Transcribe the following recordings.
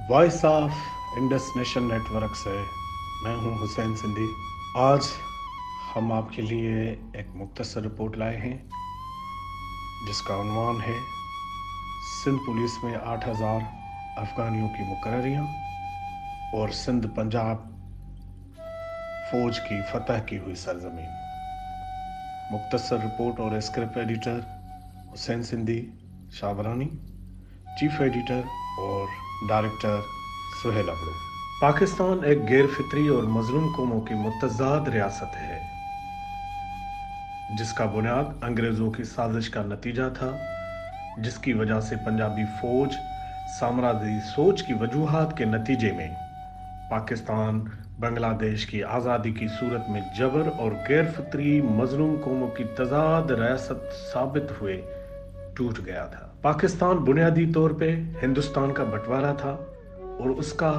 Voice of Indus nation network से मैं हूं हुसैन सिंधी। आज हम आपके लिए एक मुख्तसर रिपोर्ट लाए हैं जिसका उन्वान है सिंध पुलिस में 8,000 अफगानियों की मुकर्रियाँ और सिंध पंजाब फौज की फतह की हुई सरजमीन। मुख्तसर रिपोर्ट और script editor Hussain Sindhi Shabrani, chief editor और डायरेक्टर सुहेल अबड़ू। पाकिस्तान एक गैर फितरी और मजलूम कौमों की मुतज़ाद रियासत है जिसका बुनियाद अंग्रेज़ों की साजिश का नतीजा था, जिसकी वजह से पंजाबी फौज साम्राज्यी सोच की वजूहात के नतीजे में पाकिस्तान बांग्लादेश की आज़ादी की सूरत में जबर और गैर फितरी मजलूम कौमों की तजाद रियासत साबित हुए टूट गया था। पाकिस्तान बुनियादी तौर पे हिंदुस्तान का बंटवारा था और उसका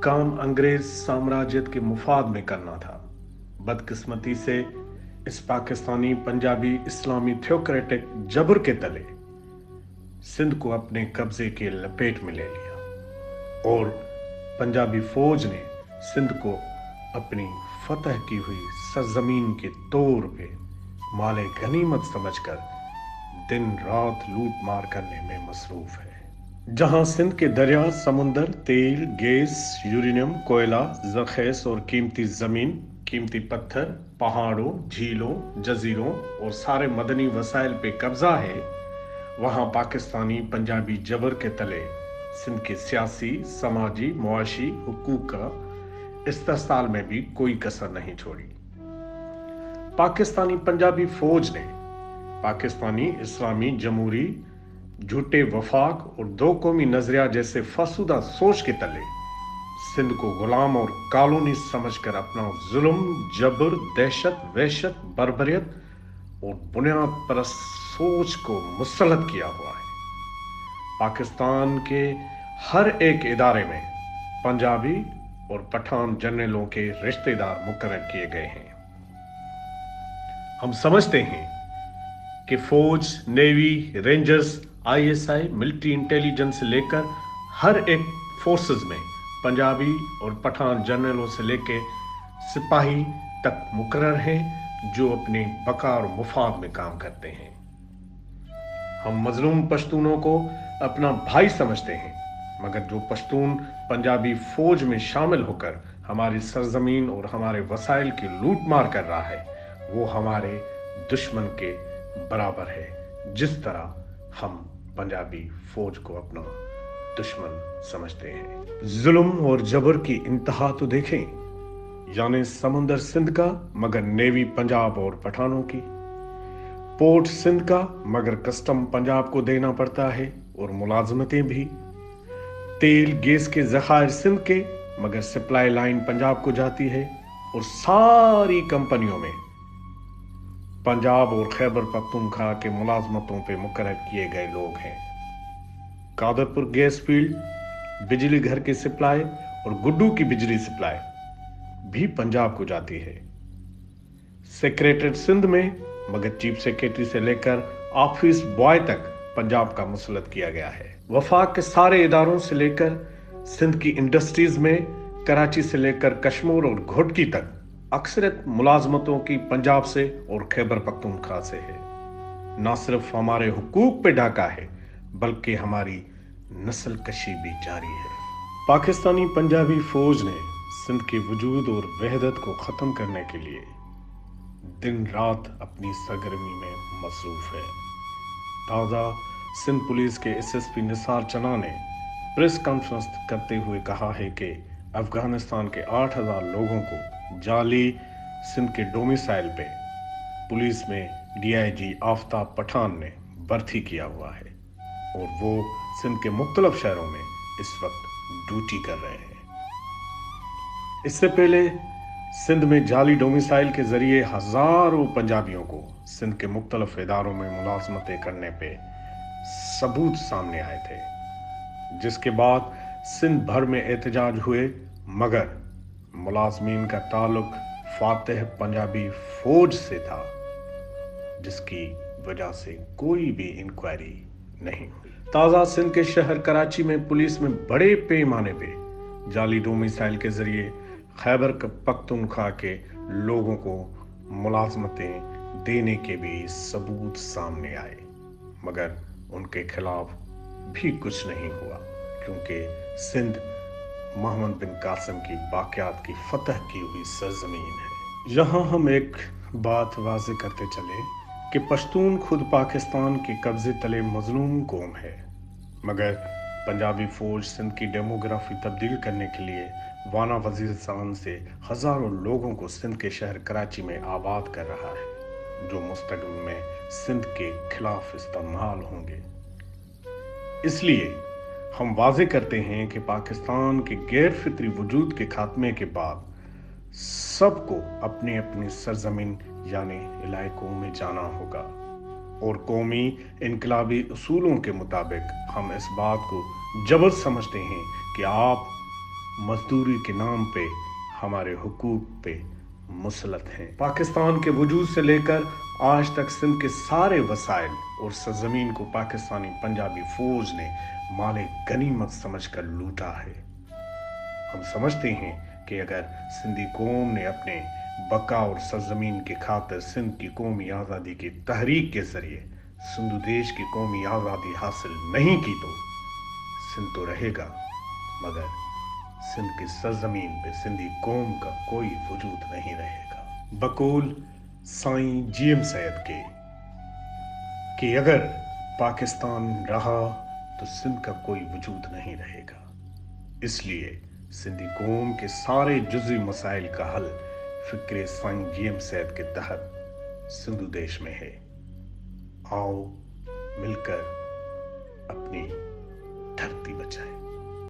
काम अंग्रेज साम्राज्यत के मुफाद में करना था। बदकिस्मती से इस पाकिस्तानी पंजाबी इस्लामी थियोक्रेटिक जबर के तले सिंध को अपने कब्जे के लपेट में ले लिया और पंजाबी फौज ने सिंध को अपनी फतह की हुई सरजमीन के तौर पे माले गनीमत समझकर दिन रात लूट मार करने में मसरूफ है। जहां सिंध के दरिया, समुंदर, तेल, गैस, यूरेनियम, कोयला, जरखेज और कीमती जमीन, कीमती पत्थर, पहाड़ों, झीलों, जजीरों और सारे मदनी वसाइल पे कब्जा है, वहां पाकिस्तानी पंजाबी जबर के तले सिंध के सियासी, समाजी, मुआशी हुकूक का इस्तेसाल में भी कोई कसर नहीं छोड़ी। पाकिस्तानी पंजाबी फौज ने पाकिस्तानी इस्लामी जमहूरी झूठे वफाक और दो कौमी नजरिया जैसे फसूदा सोच के तले सिंध को गुलाम और कॉलोनी समझकर अपना जुल्म, जबर, दहशत, वहशत, बर्बरियत और बुनियाद परस्त सोच को मुसल्लत किया हुआ है। पाकिस्तान के हर एक इदारे में पंजाबी और पठान जनरलों के रिश्तेदार मुकर्रर किए गए हैं। हम समझते हैं कि फौज, navy, rangers, ISI, military intelligence से लेकर हर एक फोर्सेस में पंजाबी और पठान जनरलों से लेकर सिपाही तक मुकर्रर हैं जो अपने बका और मुफाद में काम करते हैं। हम मजलूम पश्तूनों को अपना भाई समझते हैं, मगर जो पश्तून पंजाबी फौज में शामिल होकर हमारी सरजमीन और हमारे वसाइल की लूट मार कर रहा है, वो हमारे दुश्मन के बराबर है, जिस तरह हम पंजाबी फौज को अपना दुश्मन समझते हैं। जुल्म और जबर की इंतहा तो देखें, यानी समुंदर सिंध का मगर नेवी पंजाब और पठानों की, पोर्ट सिंध का मगर कस्टम पंजाब को देना पड़ता है और मुलाजमतें भी, तेल गैस के जखायर सिंध के मगर सप्लाई लाइन पंजाब को जाती है और सारी कंपनियों में पंजाब और खैबर पख्तूनख्वा के मुलाजमतों पे मुकर्रर किए गए लोग हैं। कादरपुर गैस फील्ड, बिजली घर की सप्लाई और गुड्डू की बिजली सप्लाई भी पंजाब को जाती है। सेक्रेटरीट सिंध में मगर चीफ सेक्रेटरी से लेकर ऑफिस बॉय तक पंजाब का मुसल्लत किया गया है। वफाक के सारे इदारों से लेकर सिंध की इंडस्ट्रीज में कराची से लेकर कश्मीर और घोटकी तक अक्सरियत मुलाजमतों की पंजाब से और खैबर पख्तूनख्वा से है। न सिर्फ हमारे हुकूक पे डाका है बल्कि हमारी नस्ल कशी भी जारी है। पाकिस्तानी पंजाबी फौज ने सिंध के वजूद और वहदत को खत्म करने के लिए दिन रात अपनी सरगर्मी में मसरूफ है। ताज़ा सिंध पुलिस के एसएसपी निसार चना ने प्रेस कॉन्फ्रेंस करते हुए कहा है कि अफगानिस्तान के 8,000 लोगों को जाली सिंध के डोमिसाइल पे पुलिस में डीआईजी आफ्ताब पठान ने भर्ती किया हुआ है और वो सिंध के मुख्तलिफ शहरों में इस वक्त ड्यूटी कर रहे हैं। इससे पहले सिंध में जाली डोमिसाइल के जरिए हजारों पंजाबियों को सिंध के मुख्तलिफ इदारों में मुलाजमतें करने पे सबूत सामने आए थे, जिसके बाद सिंध भर में एहतजाज हुए, मगर मुलाजमीन का ताल्लुक फातेह पंजाबी फौज से था, जिसकी वजह से कोई भी इंक्वायरी नहीं हुई। ताज़ा सिंध के शहर कराची में पुलिस में बड़े पैमाने पे जाली डोमिसाइल के जरिए खैबर पख्तूनख्वा के लोगों को मुलाजमतें देने के भी सबूत सामने आए, मगर उनके खिलाफ भी कुछ नहीं हुआ, क्योंकि सिंध मोहम्मद बिन कासिम की बाक़ियात की फतह की हुई सरजमीन है। यहाँ हम एक बात वाज़ेह करते चले कि पश्तून खुद पाकिस्तान के कब्जे तले मजलूम कौम है, मगर पंजाबी फौज सिंध की डेमोग्राफी तब्दील करने के लिए वाना वजीरिस्तान से हज़ारों लोगों को सिंध के शहर कराची में आबाद कर रहा है, जो मुस्तक़बिल में सिंध के खिलाफ इस्तेमाल होंगे। इसलिए हम वाज़ेह करते हैं कि पाकिस्तान के गैर फितरी वजूद के खात्मे के बाद सबको अपनी अपनी सरजमीन यानी इलाकों में जाना होगा, और कौमी इनकलाबी उसूलों के मुताबिक हम इस बात को जबर समझते हैं कि आप मजदूरी के नाम पे हमारे हुकूक पे मुसलत हैं। पाकिस्तान के वजूद से लेकर आज तक सिंध के सारे वसाइल और सरजमीन को पाकिस्तानी पंजाबी फौज ने माले गनीमत समझकर लूटा है। हम समझते हैं कि अगर सिंधी कौम ने अपने बका और सरजमीन की खातिर सिंध की कौमी आज़ादी की तहरीक के जरिए सिंधु देश की कौमी आज़ादी हासिल नहीं की तो सिंध तो रहेगा, मगर सिंध की सरजमीन पे सिंधी कौम का कोई वजूद नहीं रहेगा। बकौल साईं जीएम सैयद के कि अगर पाकिस्तान रहा तो सिंध का कोई वजूद नहीं रहेगा। इसलिए सिंधी कौम के सारे जुज़वी मसाइल का हल फिक्रे साईं जीएम सैयद के तहत सिंधु देश में है। आओ मिलकर अपनी धरती बचाएं।